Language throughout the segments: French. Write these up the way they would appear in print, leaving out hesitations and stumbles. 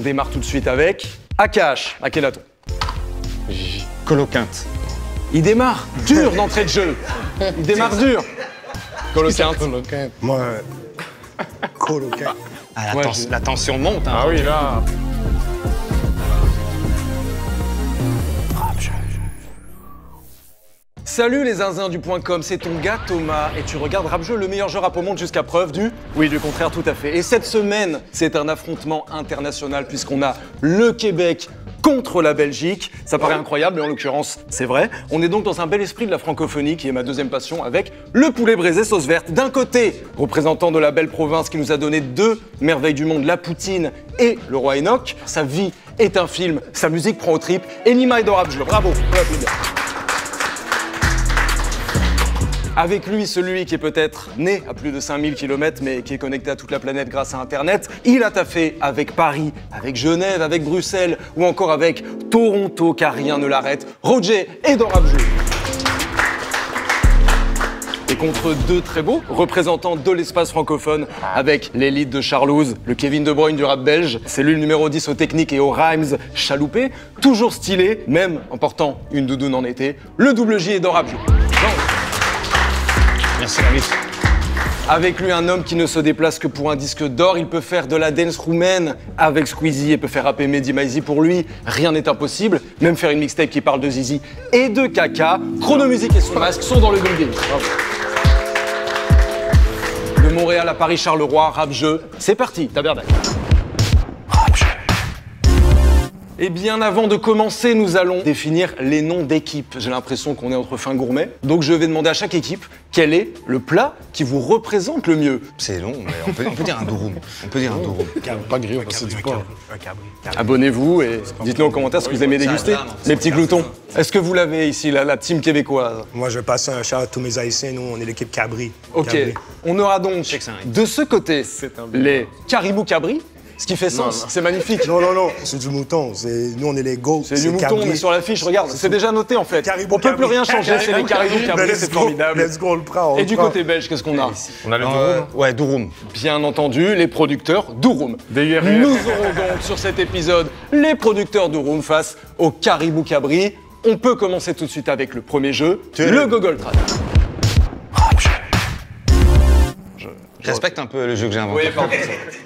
On démarre tout de suite avec Akash. Akhenaton. Coloquinte. Il démarre dur d'entrée de jeu. Il démarre dur. Coloquinte. Moi, Coloquinte. Ah, la tension monte. Hein. Ah oui, là. Salut les zinzins du .com, c'est ton gars Thomas et tu regardes Rap Jeu, le meilleur jeu rap au monde jusqu'à preuve du... Oui, du contraire, tout à fait. Et cette semaine, c'est un affrontement international puisqu'on a le Québec contre la Belgique. Ça paraît incroyable, mais en l'occurrence, c'est vrai. On est donc dans un bel esprit de la francophonie, qui est ma deuxième passion, avec le poulet braisé sauce verte. D'un côté, représentant de la belle province qui nous a donné deux merveilles du monde, la poutine et le roi Enoch. Sa vie est un film, sa musique prend aux tripes. Enima est dans Rap Jeu. Bravo, on l'applaudit. Avec lui, celui qui est peut-être né à plus de 5000 km, mais qui est connecté à toute la planète grâce à Internet. Il a taffé avec Paris, avec Genève, avec Bruxelles, ou encore avec Toronto, car rien ne l'arrête. Roger est dans Rap Jeu. Et contre deux très beaux représentants de l'espace francophone, avec l'élite de Charlouse, le Kevin De Bruyne du rap belge, cellule numéro 10 aux techniques et aux rhymes chaloupés, toujours stylé, même en portant une doudoune en été, le double J est dans Rap Jeu. Merci, David. Avec lui, un homme qui ne se déplace que pour un disque d'or, il peut faire de la dance roumaine avec Squeezie et peut faire rapper Mehdi Maizi. Pour lui, rien n'est impossible, même faire une mixtape qui parle de Zizi et de caca. Chronomusique et son masque sont dans le game. De Montréal à Paris-Charleroi, Rap Jeu, c'est parti, tabernacle. Et bien avant de commencer, nous allons définir les noms d'équipes. J'ai l'impression qu'on est entre fins gourmets. Donc je vais demander à chaque équipe quel est le plat qui vous représente le mieux. C'est long, mais on peut dire un durum. On peut dire un durum. Pas grillé, c'est du porc. Abonnez-vous et dites-nous en commentaire ce que vous aimez déguster. Les petits gloutons. Est-ce que vous l'avez ici, la team québécoise? Moi, je vais passer un shout à tous mes Haïtiens. Nous, on est l'équipe Cabri. Ok. Cabri. On aura donc sais que c'est un- de ce côté les caribous cabri, ce qui fait sens. C'est magnifique. Non, c'est du mouton. Nous, on est les goats. C'est du mouton, mais sur l'affiche, regarde, c'est déjà noté en fait. Caribou On peut plus cabri. rien changer, c'est les caribous cabri, Ben, c'est formidable. Let's go, on le prend. Et du côté belge, qu'est-ce qu'on a? On a le durum. Ouais, durum. Bien entendu, les producteurs d'Ouroum. DURUM. Nous aurons donc sur cet épisode les producteurs d'Ouroum face aux caribous cabri. On peut commencer tout de suite avec le premier jeu, le Google Trad. Respecte un peu le jeu que j'ai inventé. Oui, pardon,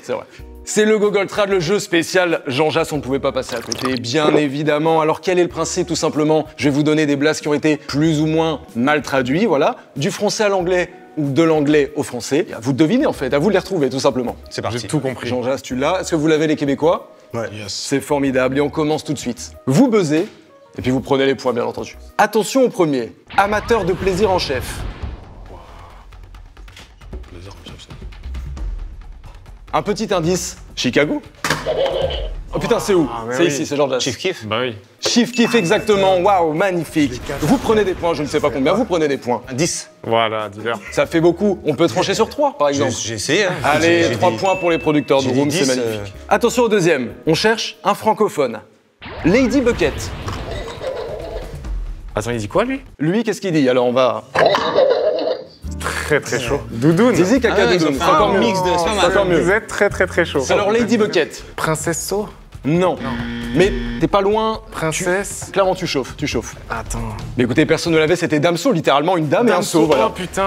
c'est vrai. C'est le Google Trad, le jeu spécial Jean Jass, on ne pouvait pas passer à côté, bien évidemment. Alors quel est le principe? Tout simplement, je vais vous donner des blasts qui ont été plus ou moins mal traduits, voilà. Du français à l'anglais ou de l'anglais au français. À vous de deviner en fait, à vous de les retrouver tout simplement. C'est parti. J'ai tout compris. Jean Jass, tu l'as. Est-ce que vous l'avez les Québécois? Ouais. C'est formidable et on commence tout de suite. Vous buzzez et puis vous prenez les points bien entendu. Attention au premier, amateur de plaisir en chef. Un petit indice, Chicago. Oh putain, c'est où? C'est oui. ici, c'est Georges. Chief kiff. Bah oui. Chief kiff exactement, waouh, magnifique. Vous prenez des points, je ne sais pas combien, vous prenez des points. 10. Voilà, dis-leur. Ça fait beaucoup, on peut trancher sur 3 par exemple. J'ai essayé. Hein. Allez, J'ai 3 dit- points pour les producteurs de j'ai dit Room, c'est 10, magnifique. Attention au deuxième, on cherche un francophone. Lady Bucket. Attends, il dit quoi, lui? Lui, qu'est-ce qu'il dit? Alors on va... Très très chaud. Doudoune. Zizi, caca, Ah ouais, doudoune, ils ont c'est fait un encore mieux. mix de- c'est pas mal. C'est encore Vous mieux. êtes très très très chaud. Alors Lady Bucket, Princesse So. non. Mais t'es pas loin. Princesse. Clairement, tu chauffes, tu chauffes. Attends. Mais écoutez, personne ne l'avait, c'était Damso, littéralement une dame et un Damso, seau, voilà. oh, putain.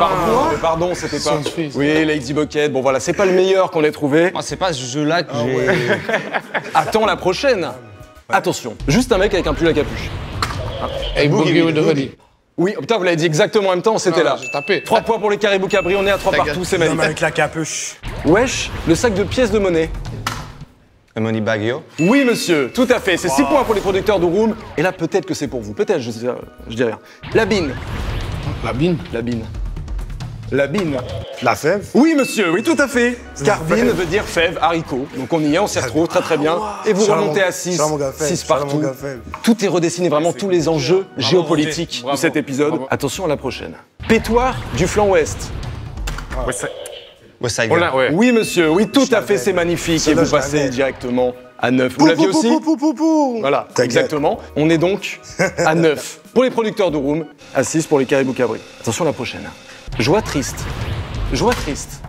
Pardon, c'était pas... Son fils. Oui, Lady Bucket, bon voilà, c'est pas le meilleur qu'on ait trouvé. Moi, c'est pas ce jeu-là que j'ai. Attends la prochaine. Attention, juste un mec avec un pull à capuche. Hey, Boogie with the hoodie. Oui, oh, putain, vous l'avez dit exactement en même temps, c'était là. J'ai tapé. 3 points pour les caribous cabri, on est à 3 partout, c'est L'homme magnifique. avec la capuche. Wesh, le sac de pièces de monnaie. Un money bag, yo. Oui, monsieur, tout à fait. C'est 6 points pour les producteurs de Room. Et là, peut-être que c'est pour vous. Peut-être, je dis rien. La bine. La bine. La bine. La bine. La fève. Oui, monsieur, oui, tout à fait. Car bine veut dire fève, haricot. Donc on y est, on s'y retrouve très très bien. Et vous Shalom, remontez à 6. shalom, mon gars, fève. 6 Shalom, partout. mon gars, fève. Tout est redessiné, vraiment tous les enjeux géopolitiques de cet épisode. Bravo. Attention à la prochaine. Pétoire du flanc ouest. Ouais, c'est- West Side On Gun. l'a, ouais. Oui, monsieur, oui, tout à fait, c'est magnifique. Et Celle-là, vous je passez l'avais. directement à 9. Vous l'aviez aussi? Pou. Voilà, T'inquiète. exactement. On est donc à 9 pour les producteurs de Room, à 6 pour les caribous cabri. Attention à la prochaine. Joie triste. Joie triste.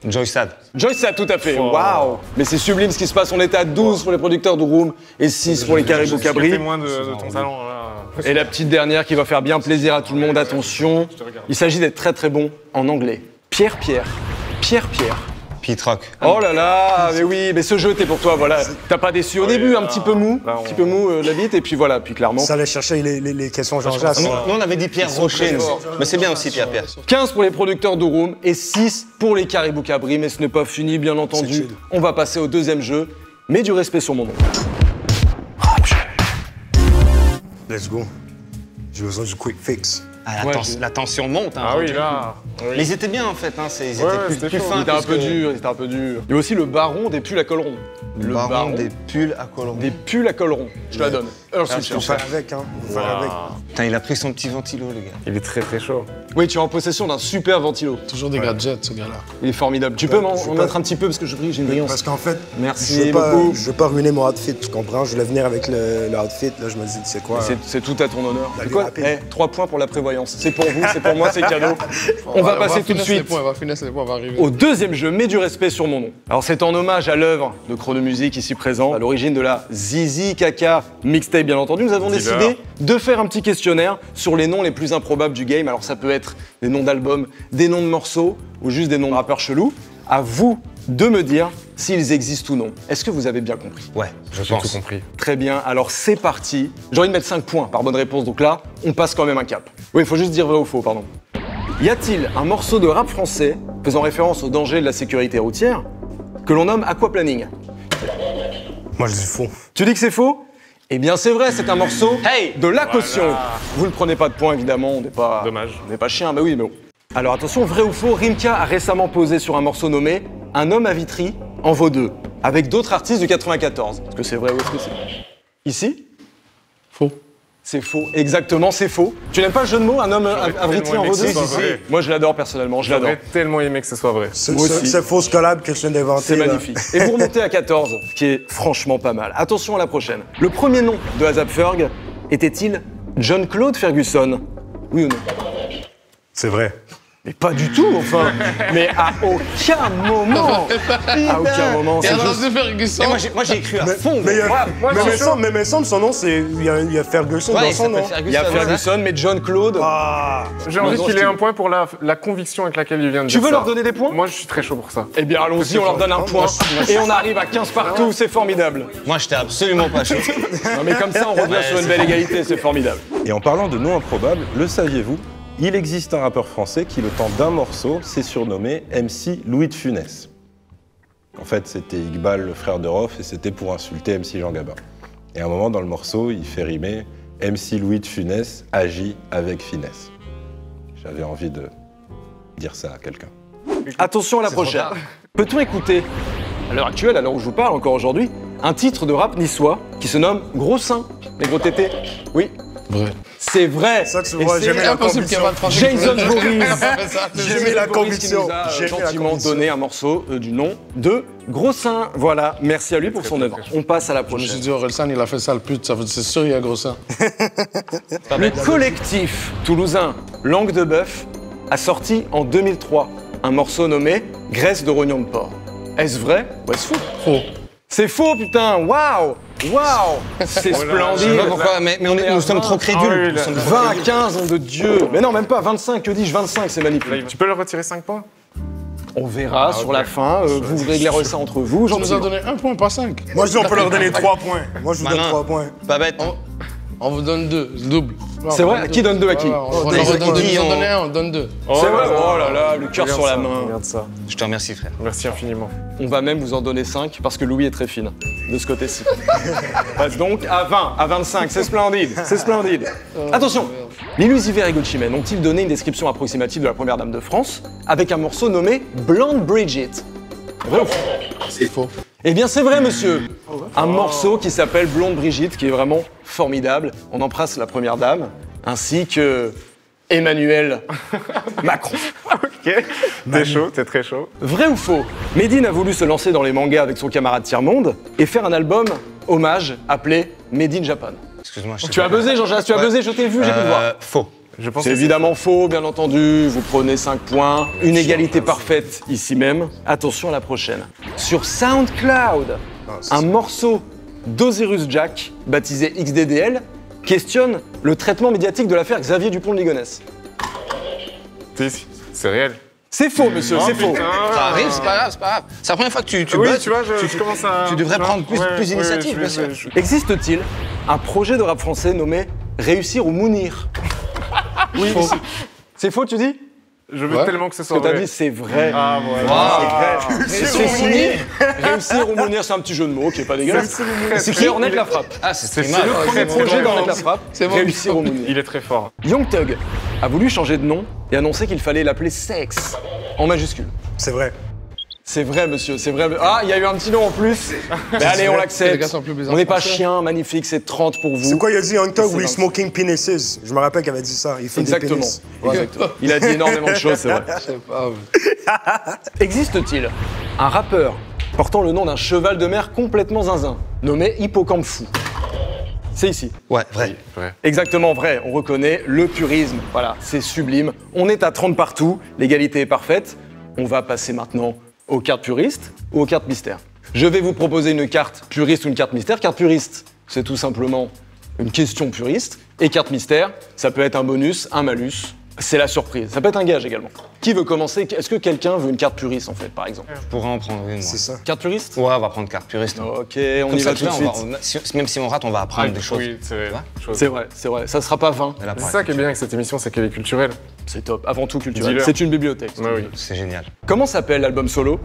Joy Sad. Joyce Sad, tout à fait. Waouh. Mais c'est sublime ce qui se passe. On était à 12 pour les producteurs de Room et 6 pour les Caribou J'ai Cabri. témoin de ton talent, là. Et la petite dernière qui va faire bien plaisir à tout le monde. Attention, il s'agit d'être très très bon en anglais. Pierre. Pete Rock. Oh là là, mais oui, mais ce jeu était pour toi, voilà. T'as pas déçu au début, un petit peu mou, là, la bite, et puis voilà, puis clairement. Ça allait chercher les questions Jean-Jacques. Nous, on avait dit Pierre Rocher, nous. Mais c'est bien aussi Pierre. 15 pour les producteurs de Room et 6 pour les Caribou Cabri, mais ce n'est pas fini, bien entendu. chill. On va passer au deuxième jeu, mais du respect sur mon nom. Let's go. J'ai besoin du quick fix. Ah, la tension monte. Hein, Ah oui, aujourd'hui. là. Mais ils étaient bien en fait. Hein. Ils Ouais, étaient c'était plus chaud. fins. C'était un peu puisque- dur, c'était un peu dur. Il y a aussi le baron des pulls à col rond. Le baron des pulls à col rond. Des pulls à col rond, je te la donne. Alors, c'est Faut sûr. faire avec, hein. Faut faire avec. Putain, il a pris son petit ventilo, le gars. Il est très très chaud. Oui, tu es en possession d'un super ventilo. Toujours des gadgets, ce gars-là. Il est formidable. Tu peux m'en je peux mettre pas- un petit peu parce que j'ai une brillance. Parce qu'en fait, Merci je veux pas, beaucoup. je veux pas ruiner mon outfit, tu comprends? Je voulais venir avec le outfit, là je me dis, c'est quoi? C'est tout à ton honneur. D'aller C'est quoi rapide. 3 points pour la prévoyance. C'est pour vous, c'est pour moi, c'est cadeau. On va passer tout de finesse les suite points, on va finesse les points, on va arriver. au deuxième jeu, mais du respect sur mon nom. Alors c'est en hommage à l'œuvre de Chronomusique ici présent, à l'origine de la Zizi Kaka mixtape bien entendu. Nous avons Dealer. décidé de faire un petit questionnaire sur les noms les plus improbables du game. Alors ça peut être des noms d'albums, des noms de morceaux ou juste des noms de rappeurs chelous. À vous de me dire s'ils existent ou non. Est-ce que vous avez bien compris? Ouais, je J'ai tout pense. compris. Très bien, alors c'est parti. J'ai envie de mettre 5 points par bonne réponse, donc là, on passe quand même un cap. Oui, il faut juste dire vrai ou faux, pardon. Y a-t-il un morceau de rap français faisant référence au danger de la sécurité routière que l'on nomme aquaplaning? Moi je dis faux. Tu dis que c'est faux? Eh bien c'est vrai, c'est un morceau de La Caution. Vous ne prenez pas de points évidemment, on n'est pas... Dommage. On n'est pas chien, bah oui, mais bon. Alors attention, vrai ou faux, Rimka a récemment posé sur un morceau nommé Un homme à Vitry en vaut deux, avec d'autres artistes du 94. Est-ce que c'est vrai ou est-ce que c'est ici? Faux. C'est faux, exactement, c'est faux. Tu n'aimes pas le jeu de mots, un homme à Vitry en vaut deux? Si, si, si. Moi je l'adore personnellement, je l'adore. J'aurais tellement aimé que ce soit vrai. C'est Moi aussi. c'est fausse collab que je viens d'inventer. C'est là. magnifique. Et vous remontez à 14, ce qui est franchement pas mal. Attention à la prochaine. Le premier nom de Azap Ferg était-il John Claude Ferguson? Oui ou non? C'est vrai. Mais pas du tout, enfin. Mais à aucun moment. À aucun moment. Et C'est alors, juste... c'est Ferguson. Et moi j'ai cru à fond. Mais, moi, mais semble son nom, c'est. Il y a Ferguson Ouais, dans il son nom. s'appelle Il y a Ferguson. Ferguson, mais John Claude. Ah! J'ai envie Maintenant, qu'il je ait te- un point pour la conviction avec laquelle il vient de Tu dire veux ça. leur donner des points? Moi, je suis très chaud pour ça. Eh bien, allons-y, on leur donne un point. Et on arrive à 15 partout, c'est formidable. Moi j'étais absolument pas chaud. Non, mais comme ça, on revient sur une belle égalité, c'est formidable. Et en parlant de noms improbables, le saviez-vous? Il existe un rappeur français qui, le temps d'un morceau, s'est surnommé MC Louis de Funès. En fait, c'était Iqbal, le frère de Rof, et c'était pour insulter MC Jean Gabin. Et à un moment dans le morceau, il fait rimer MC Louis de Funès agit avec finesse. J'avais envie de dire ça à quelqu'un. Attention à la prochaine. Peut-on écouter, à l'heure actuelle, à l'heure où je vous parle, encore aujourd'hui, un titre de rap niçois qui se nomme Gros Seins, les gros tétés? Oui, Vrai. c'est vrai. Ça, tu Et vois, c'est j'aimais C'est la impossible qu'il y ait pas de français. Jason Voorhees. J'aimais la Boris qui conviction. nous a J'aimais la gentiment conviction. donné un morceau du nom de Gros Seins. Voilà, merci à lui pour son œuvre. On passe à la Je me suis prochaine. dit, Orelsan, il a fait sale pute, ça veut dire, c'est sûr, il y a gros sein. Le collectif toulousain Langue de Bœuf a sorti en 2003 un morceau nommé Graisse de rognon de porc. Est-ce vrai ou est-ce faux? Faux. C'est faux, putain! Waouh! Waouh! C'est Je sais splendide! pas pourquoi, mais nous sommes trop crédules. Ah oui, Nous là. sommes trop 20 à crédules. 15, nom de Dieu! Mais non, même pas 25, que dis-je? 25, c'est magnifique. Tu peux leur retirer 5 points? On verra sur la fin, vous réglerez ça entre vous. Tu nous as gentiment. donné 1 point, pas 5. Moi je dis on peut leur donner 3 points. Moi je vous donne Malin. 3 points. Pas bête. On vous donne 2, double. C'est vrai? Qui donne 2 à qui? On les leur donne 2, qui ils en ont- donné 1, on donne 2. C'est vrai? Oh là là, le cœur Regarde sur la ça, main. Regarde ça. Je te remercie, frère. Merci infiniment. On va même vous en donner 5 parce que Louis est très fine de ce côté-ci. On passe donc à 20, à 25, c'est splendide, c'est splendide. Attention, l'illusiver et Gucci Mane ont-ils donné une description approximative de la première dame de France avec un morceau nommé Blonde Bridget? Vrai ou faux? C'est faux. Eh bien c'est vrai monsieur, un morceau qui s'appelle Blonde Brigitte qui est vraiment formidable. On embrasse la première dame ainsi que Emmanuel Macron. Ok. T'es chaud, t'es très chaud. Vrai ou faux? Medine a voulu se lancer dans les mangas avec son camarade Tiers-Monde et faire un album hommage appelé Made in Japan. Excuse-moi, je sais Tu as pas. buzzé Jean-Jacques, tu as buzzé, je t'ai vu, j'ai pu le voir. Faux. Je pense C'est que évidemment faux, bien entendu. Vous prenez 5 points. Une égalité parfaite ici même. Attention à la prochaine. Sur SoundCloud, un morceau d'Osiris Jack, baptisé XDDL, questionne le traitement médiatique de l'affaire Xavier Dupont de Ligonnès. c'est réel. C'est faux, monsieur, c'est faux. Ça arrive, c'est pas grave, c'est pas grave. C'est la première fois que tu Oui, bosses, tu vois, je commence à... tu devrais prendre plus Ouais, d'initiatives, bien sûr. Existe-t-il un projet de rap français nommé Réussir ou Mounir? Oui. Faux. C'est faux, tu dis? Je veux Ouais. tellement que ce Ce soit que t'as vrai. dit, c'est vrai. Ah, voilà. C'est signé. Réussir ou Mounir, c'est un petit jeu de mots qui est pas dégueulasse. C'est qui Ornette la frappe. Ah, c'est C'est Streamable. le Premier projet d'Ornette la frappe. C'est bon. Réussir ou Mounir. Il est très fort. Young Thug a voulu changer de nom et annoncer qu'il fallait l'appeler Sex en majuscule. C'est vrai. C'est vrai, monsieur, c'est vrai. Ah, il y a eu un petit nom en plus. Mais allez, on Les gars l'accepte. sont plus bizarres On n'est pas français. chien, magnifique, c'est 30 pour vous. C'est quoi il a dit Young Thug? C'est We 26. smoking penises. Je me rappelle qu'il avait dit ça. Il fait Exactement. des pénis. Exactement. Il a dit énormément de choses, c'est vrai. Je sais pas. Existe-t-il un rappeur portant le nom d'un cheval de mer complètement zinzin, nommé Hippocampe Fou? C'est ici. Ouais, vrai. Ouais. Exactement vrai, on reconnaît le purisme. Voilà, c'est sublime. On est à 30 partout, l'égalité est parfaite. On va passer maintenant aux cartes puristes ou aux cartes mystères. Je vais vous proposer une carte puriste ou une carte mystère. Carte puriste, c'est tout simplement une question puriste. Et carte mystère, ça peut être un bonus, un malus. C'est la surprise. Ça peut être un gage également. Qui veut commencer? Est-ce que quelqu'un veut une carte puriste en fait, par exemple? Je pourrais en prendre une, moi. C'est ça. Carte puriste? Ouais, on va prendre carte puriste. Ok, on Comme y ça, va tu tout de vois, suite. même si on rate, on va apprendre des choses. Oui, c'est vrai. C'est vrai, c'est vrai. Ça sera pas 20. Et là, C'est ça qui est bien avec cette émission, c'est qu'elle est culturelle. C'est top. Avant tout culturel. Dis-leur. C'est une bibliothèque. Ouais, oui. c'est génial. Comment s'appelle l'album solo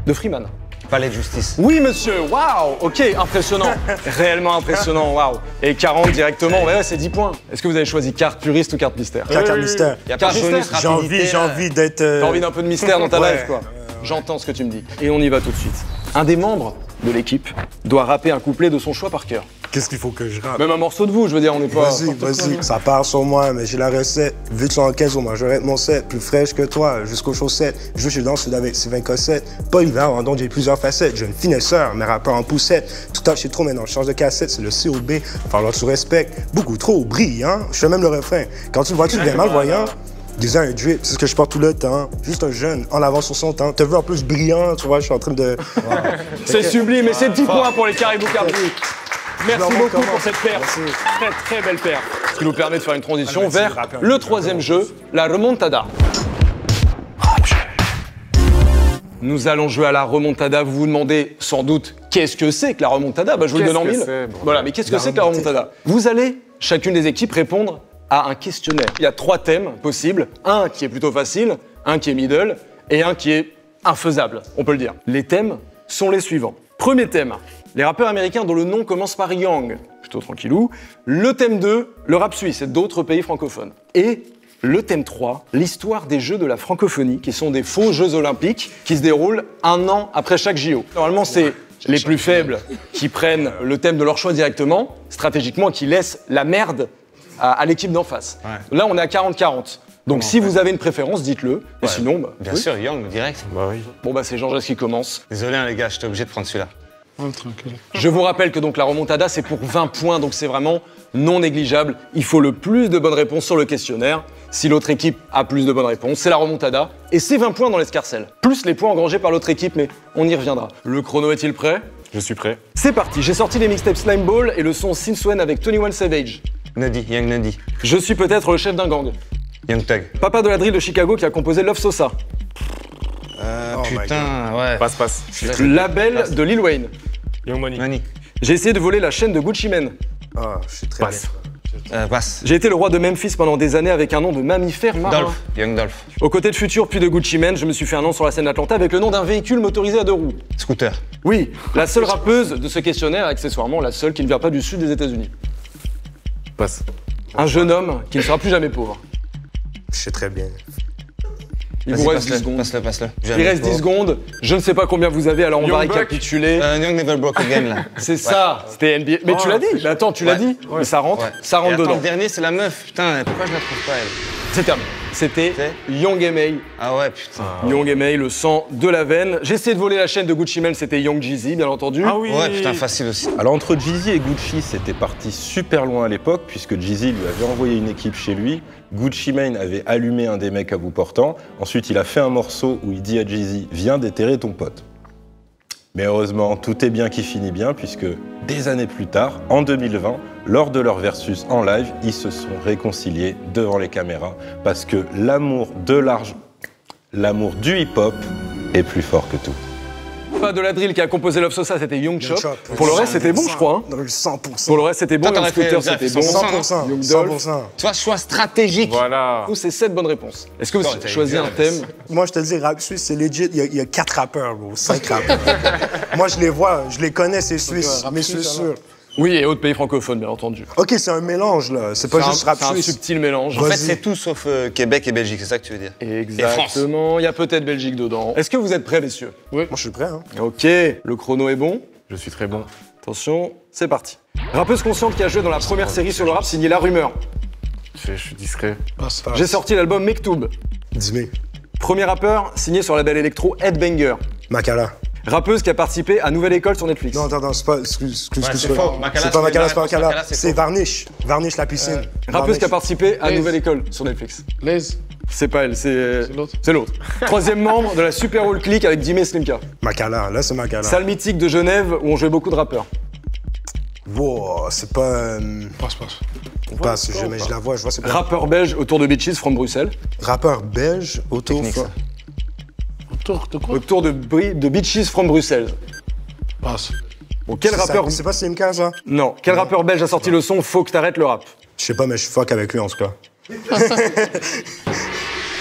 de Freeman? Palais de justice. Oui, monsieur, waouh, ok, impressionnant, réellement impressionnant, waouh. Et 40 directement, ouais, c'est 10 points. Est-ce que vous avez choisi carte puriste ou carte mystère? Carte mystère. Y a Carte pas de bonus mystère. rapidité, J'ai envie d'être. T'as envie d'un peu de mystère dans ta Ouais, life, quoi. J'entends ce que tu me dis. Et on y va tout de suite. Un des membres de l'équipe doit rapper un couplet de son choix par cœur. Qu'est-ce qu'il faut que je rappe? Même un morceau de vous, je veux dire, on n'est pas... Vas-y. Ça part sur moi, mais j'ai la recette. Vu que 115 au majorette, mon set. Plus fraîche que toi, jusqu'aux chaussettes. Je suis dans le sud avec Sylvain Cossette. Pas hiver, en donc j'ai plusieurs facettes. J'ai une finesseur, mais rappeur en poussette. Tout à chez trop, maintenant je change de cassette. C'est le COB. Falloir que tu respectes. Beaucoup trop brillant. Je fais même le refrain. Quand tu me vois, tu deviens malvoyant. Disant un drip, c'est ce que je porte tout le temps. Juste un jeune, en avance sur son temps. Te veux en plus brillant, tu vois, je suis en train de. C'est sublime, et c'est 10 points pour les Caribou Caribou. Merci leur beaucoup montre pour comment. cette paire. Merci. Très très belle paire. Ce qui nous permet de faire une transition merci, vers rappeur. le troisième jeu, la remontada. Nous allons jouer à la remontada. Vous vous demandez sans doute qu'est-ce que c'est que la remontada? Bah, je vous le Qu'est-ce donne en que mille. c'est, bon, Voilà, mais qu'est-ce que la c'est que la remontée. remontada? Vous allez, chacune des équipes, répondre à un questionnaire. Il y a 3 thèmes possibles. Un qui est plutôt facile, un qui est middle et un qui est infaisable, on peut le dire. Les thèmes sont les suivants. Premier thème, les rappeurs américains dont le nom commence par Young, plutôt tranquillou. Le thème 2, le rap suisse et d'autres pays francophones. Et le thème 3, l'histoire des Jeux de la francophonie, qui sont des faux Jeux olympiques qui se déroulent 1 an après chaque JO. Normalement, c'est les plus faibles qui prennent le thème de leur choix directement, stratégiquement, qui laissent la merde à l'équipe d'en face. Ouais. Là, on est à 40-40. Donc si vous avez une préférence, dites-le. Et sinon, bah, Bien oui. sûr, Young, direct. Bah oui. Bon bah c'est Jean-Jacques qui commence. Désolé, hein, les gars, j'étais obligé de prendre celui-là. Ouais, tranquille. Je vous rappelle que donc la remontada c'est pour 20 points, donc c'est vraiment non négligeable. Il faut le plus de bonnes réponses sur le questionnaire. Si l'autre équipe a plus de bonnes réponses, c'est la remontada. Et c'est 20 points dans l'escarcelle. Plus les points engrangés par l'autre équipe, mais on y reviendra. Le chrono est-il prêt? Je suis prêt. C'est parti, j'ai sorti les mixtapes Slime Ball et le son Sinswen avec 21 Savage. Nuddy, Young Nuddy. Je suis peut-être le chef d'un gang. Young Thug. Papa de la drill de Chicago qui a composé Love Sosa. Oh my Putain, ouais. Passe. Label de Lil Wayne. Young Money. Nani. J'ai essayé de voler la chaîne de Gucci Mane. Ah, je suis très Passe. Passe. J'ai été le roi de Memphis pendant des années avec un nom de mammifère marin. Dolph. Young Dolph. Aux côtés de Future puis de Gucci Mane, je me suis fait un nom sur la scène d'Atlanta avec le nom d'un véhicule motorisé à 2 roues. Scooter. Oui, la seule rappeuse de ce questionnaire, accessoirement la seule qui ne vient pas du sud des États-Unis. Passe. Un jeune homme qui ne sera plus jamais pauvre. bien. Je sais très bien. Il Vas-y, vous reste 10 passe-le, secondes. passe-le, passe-le. Il reste 10 secondes. Je ne sais pas combien vous avez, alors on va Young Buck. récapituler. Young Never Broke Again, là. C'est ça, c'était NBA. Mais tu l'as dit. Mais attends, tu l'as Ouais. dit. Mais ça rentre, Ouais. ça Et rentre attends, dedans. le dernier, c'est la meuf. Putain, pourquoi je la trouve pas, elle? C'est terminé. C'était C'est Young M.A. Ah ouais, putain. Young M.A, le sang de la veine. J'ai essayé de voler la chaîne de Gucci Mane, c'était Young Jeezy, bien entendu. Ah oui. Ouais, putain, facile aussi. Alors entre Jeezy et Gucci, c'était parti super loin à l'époque, puisque Jeezy lui avait envoyé une équipe chez lui. Gucci Mane avait allumé un des mecs à bout portant. Ensuite, il a fait un morceau où il dit à Jeezy « Viens déterrer ton pote ». Mais heureusement, tout est bien qui finit bien, puisque des années plus tard, en 2020, lors de leur versus en live, ils se sont réconciliés devant les caméras, parce que l'amour du hip-hop est plus fort que tout. Pas de la drill qui a composé Love Sosa, c'était Young Chop. Chop. Pour le reste, c'était bon, je crois. Hein. 100%. Pour le reste, c'était bon. Toi, Young t'aurais fait- Scooter, t'aurais fait c'était bon. 100%. Young Dolph. 100%. Tu vois, choix stratégique. Voilà. Nous, c'est 7 bonnes réponses. Est-ce que vous Non, t'as choisissez eu un bien. thème? Moi, je te dis, rap suisse, c'est legit. Il y a 4 rappeurs, bro. 5 rappeurs. Moi, je les vois, je les connais, c'est suisse. rap Mais suisse, c'est alors. sûr. Oui, et autres pays francophones, bien entendu. Ok, c'est un mélange, là. C'est pas juste rap C'est un suisse. subtil mélange. En fait, Vas-y. c'est tout sauf Québec et Belgique, c'est ça que tu veux dire? Exactement. Il y a peut-être Belgique dedans. Est-ce que vous êtes prêts, messieurs? Moi, je suis prêt, hein. Ok, le chrono est bon. Je suis très bon. Attention, c'est parti. Rappeuse consciente qui a joué dans la première série sur le rap signée La Rumeur. Je suis discret. Passe. J'ai sorti l'album Mektoub. Dis-moi. Premier rappeur signé sur la label électro Headbanger. Makala. Rappeuse qui a participé à Nouvelle École sur Netflix. Non, attends, c'est pas. Excuse. c'est faux. Makala, C'est pas c'est Makala, la c'est pas réponse. Makala. Makala, c'est C'est faux. Varnish. Varnish la piscine. Rappeuse qui a Varnish. participé à Les- Nouvelle École sur Netflix. Laisse. C'est pas elle, c'est l'autre. C'est l'autre. Troisième membre de la Super Old Clique avec Jimmy Slimka. Makala, là, c'est Makala. Salle mythique de Genève où on jouait beaucoup de rappeurs. Wow, c'est pas. Passe. Pas, mais je la vois, je vois, c'est pas. Rappeur belge autour de Beaches from Bruxelles. Rappeur belge, autour. Technique, ça. Autour de quoi? Autour de Beaches from Bruxelles. Passe. Bon, quel rappeur. C'est pas Slimka, ça? Non, quel rappeur belge a sorti le son Faut que t'arrêtes le rap? Je sais pas, mais je fuck avec lui en tout cas.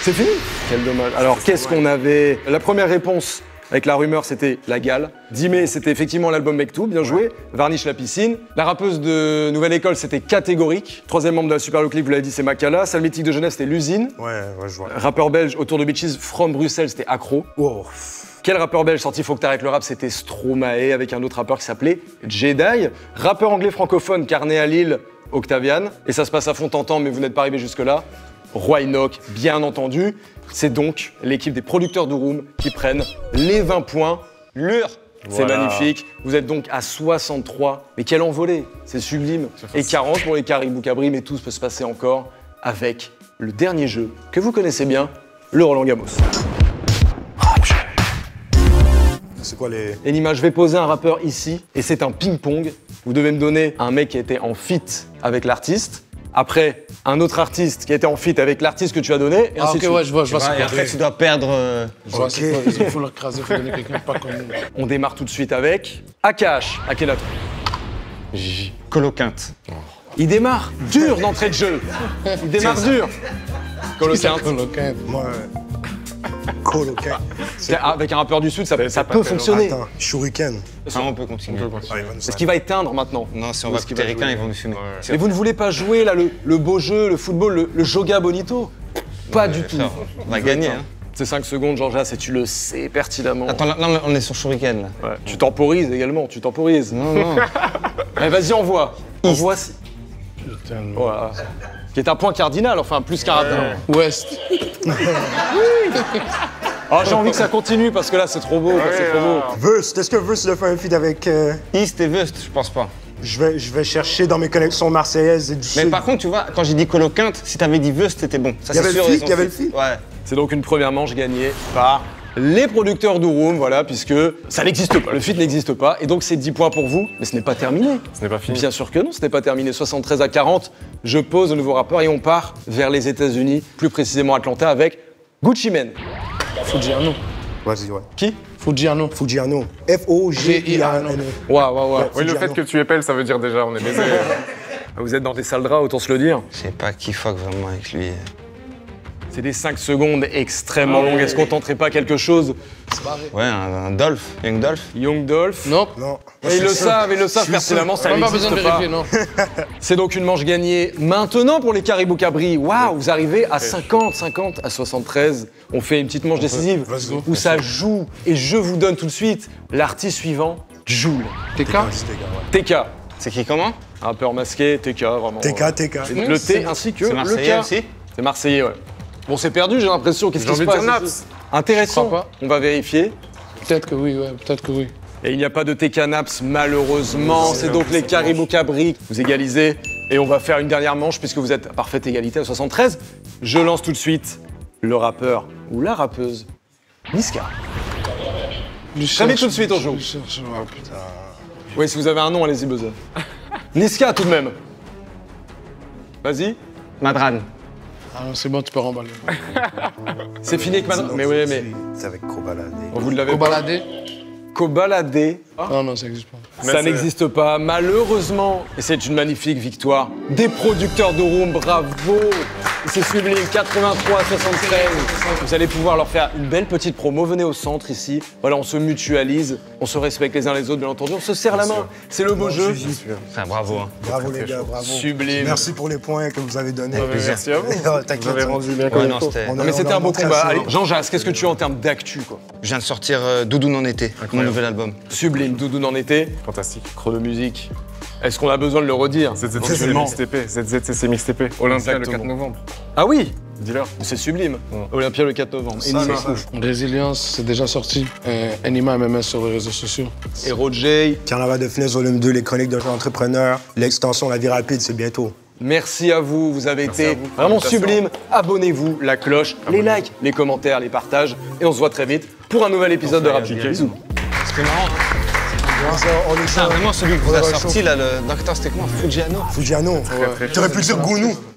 C'est fini? Quel dommage. Alors, qu'est-ce qu'on avait? La première réponse avec La Rumeur, c'était La Gale. 10 mai, c'était effectivement l'album Mektoub, bien joué. Varnish la piscine. La rappeuse de Nouvelle École, c'était Catégorique. Troisième membre de la Super Low Clip, vous l'avez dit, c'est Makala. Salle mythique de Genève, c'était L'Usine. Ouais, je vois. Rappeur belge autour de Beaches from Bruxelles, c'était Accro. Wow. Quel rappeur belge sorti Faut que t'arrêtes le rap, c'était Stromae avec un autre rappeur qui s'appelait Jedi. Rappeur anglais francophone, carné à Lille, Octavian. Et ça se passe à Fontentan, mais vous n'êtes pas arrivé jusque-là. Roy Enoch, bien entendu. C'est donc l'équipe des producteurs du Room qui prennent les 20 points. Lure. C'est Voilà. magnifique. Vous êtes donc à 63. Mais quelle envolée. C'est sublime. Et 40 pour les Caribou Cabri, mais tout peut se passer encore avec le dernier jeu que vous connaissez bien, le Roland Gamos. C'est quoi les. Enima, je vais poser un rappeur ici, et c'est un ping-pong. Vous devez me donner un mec qui était en feat avec l'artiste, après un autre artiste qui était en feat avec l'artiste que tu as donné, et Ah, ainsi ok, de suite. ouais, je vois c'est Et quoi. après, tu dois perdre. Je vois c'est quoi. Il faut l'écraser, il faut donner quelqu'un pas connu. On démarre tout de suite avec Akash, Akhenaton. Coloquinte. Il démarre dur d'entrée de jeu. Il démarre dur. Coloquinte. Coloquin. Moi. Coloquin. Avec un rappeur du Sud, ça peut pas fonctionner. Attends, Shuriken. Ah, on peut continuer. Ah, il va nous Est-ce qu'il va éteindre maintenant? Non, si on Ou va est-ce qu'il écouter va Ricain, jouer ils vont nous fumer. Mais vous ne voulez pas jouer là le beau jeu, le football, le joga bonito? Pas du tout. Frère, on va gagner, hein. C'est 5 secondes, Georges, et tu le sais pertinemment. Attends, là, on est sur Shuriken, là. Ouais, tu temporises également, tu temporises. Non, non. Allez, vas-y, envoie. Envoie si. Tellement. Voilà. Qui est un point cardinal, enfin plus qu'un radin. Ouest. Ah, j'ai envie que ça continue parce que là c'est trop beau, c'est trop beau. Verse, est-ce que Verse il a fait un feed avec. East et West, je pense pas. Je vais chercher dans mes connexions marseillaises et du Mais Sud. par contre, tu vois, quand j'ai dit Coloquinte, si t'avais dit West, c'était bon. Ça, Il y avait c'est le sûr, feat, ils ont il y avait fait. le feat. Ouais. C'est donc une première manche gagnée par les producteurs d'Urum, voilà, puisque ça n'existe pas, le feat n'existe pas, et donc c'est 10 points pour vous, mais ce n'est pas terminé. Ce n'est pas fini. Bien sûr que non, ce n'est pas terminé. 73 à 40, je pose le nouveau rappeur et on part vers les États-Unis, plus précisément Atlanta, avec Gucci Mane. Fujiano. Vas-y, ouais. Qui? Fujiano. Fujiano. F-O-G-I-A-N-O. Waouh, waouh, waouh. Oui, le Fujiano. fait que tu épelles, ça veut dire déjà, on est baisé. Vous êtes dans des sales draps, autant se le dire. Je sais pas qui fuck vraiment avec lui. C'est des 5 secondes extrêmement longues. Est-ce qu'on tenterait pas quelque chose? Ouais, un Dolph, Young Dolph. Young Dolph. Non. Non. Et ils le savent pertinemment, ça Même pas besoin n'existe de pas. vérifier, non. C'est donc une manche gagnée maintenant pour les Caribou Cabri. Waouh, vous arrivez à 50 à 73. On fait une petite manche décisive Vas-y. où ça joue. Et je vous donne tout de suite l'artiste suivant, Joule. TK. TK. C'est qui comment? Un rappeur masqué, TK, vraiment. TK. Le T ainsi que C'est le Marseillais K. aussi? C'est Marseillais, ouais. Bon, c'est perdu, j'ai l'impression. Qu'est-ce J'ai qui se envie de passe dire ici Naps. Intéressant. Je crois pas. On va vérifier. Peut-être que oui, ouais, peut-être que oui. Et il n'y a pas de TK Naps, malheureusement. C'est donc les Caribou Cabri. Vous égalisez. Et on va faire une dernière manche puisque vous êtes à parfaite égalité à 73. Je lance tout de suite le rappeur ou la rappeuse Niska. Très vite tout de suite, on joue. Oh, putain. Oui, si vous avez un nom, allez-y, buzzer. Niska, tout de même. Vas-y. Madran. Ah non, c'est bon, tu peux remballer. C'est fini avec Madrid. Mais oui, mais C'est avec Kobalade. vous l'avez pas. Kobalade? Kobalade. Non, non, ça n'existe pas. Ça n'existe pas, malheureusement. Et c'est une magnifique victoire des producteurs de Room. Bravo. C'est sublime, 83 à 73. Vous allez pouvoir leur faire une belle petite promo. Venez au centre ici. Voilà, on se mutualise, on se respecte les uns les autres, bien entendu. On se serre la main. C'est le beau jeu. Enfin, bravo. Hein. Bravo les gars, bravo. Sublime. Merci pour les points que vous avez donnés. Merci à vous. Oh, t'inquiète, Vous avez on- rendu bien Ouais, comme il non, faut. c'était. on a- Non, mais c'était on a un beau montré combat. assez, Allez, hein. Jean-Jacques, qu'est-ce que tu as en termes d'actu, quoi? Je viens de sortir Doudoune en été, mon nouvel album. Sublime, Doudoune en été, Fantastique. Chronomusique. Est-ce qu'on a besoin de le redire? ZZCC Mixtp. ZZCC Mixtp. Olympia le 4 Exactement. novembre. Ah oui, Dis-leur. c'est sublime. Olympia le 4 novembre. Ça, Enima ça. Résilience, c'est déjà sorti. Anima MMS sur les réseaux sociaux. et Roger. Carnaval de Finesse, volume 2, les chroniques d'un jeune entrepreneur, l'extension La vie rapide, c'est bientôt. Merci à vous, vous avez été à vous. vraiment Invitation. sublime. Abonnez-vous, la cloche, les likes, les commentaires, les partages. Et on se voit très vite pour un nouvel épisode de Rap Jig. Bisous. C'était marrant. On est Putain, vraiment celui que vous On avez est sorti là, le docteur, c'était comment? Fujiano. Fujiano. Très, très T'aurais pu dire Gounou.